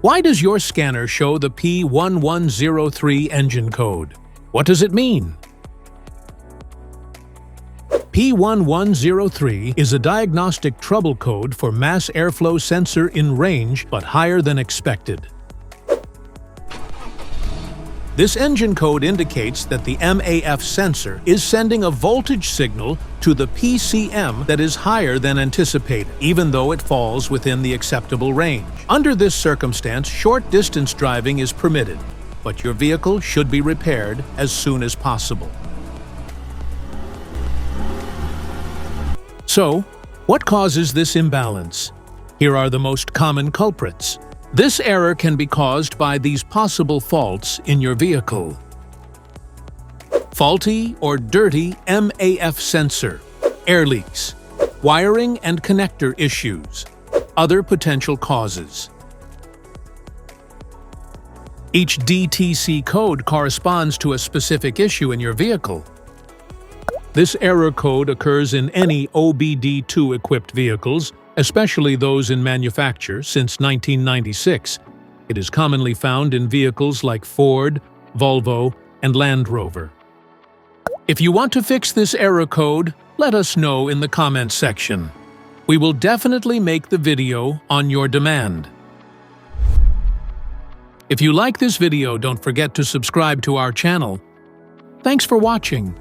Why does your scanner show the P1103 engine code? What does it mean? P1103 is a diagnostic trouble code for mass airflow sensor in range but higher than expected. This engine code indicates that the MAF sensor is sending a voltage signal to the PCM that is higher than anticipated, even though it falls within the acceptable range. Under this circumstance, short-distance driving is permitted, but your vehicle should be repaired as soon as possible. So, what causes this imbalance? Here are the most common culprits. This error can be caused by these possible faults in your vehicle. Faulty or dirty MAF sensor, air leaks, wiring and connector issues, other potential causes. Each DTC code corresponds to a specific issue in your vehicle. This error code occurs in any OBD-II equipped vehicles, especially those in manufacture since 1996. It is commonly found in vehicles like Ford, Volvo, and Land Rover. If you want to fix this error code, let us know in the comments section. We will definitely make the video on your demand. If you like this video, don't forget to subscribe to our channel. Thanks for watching.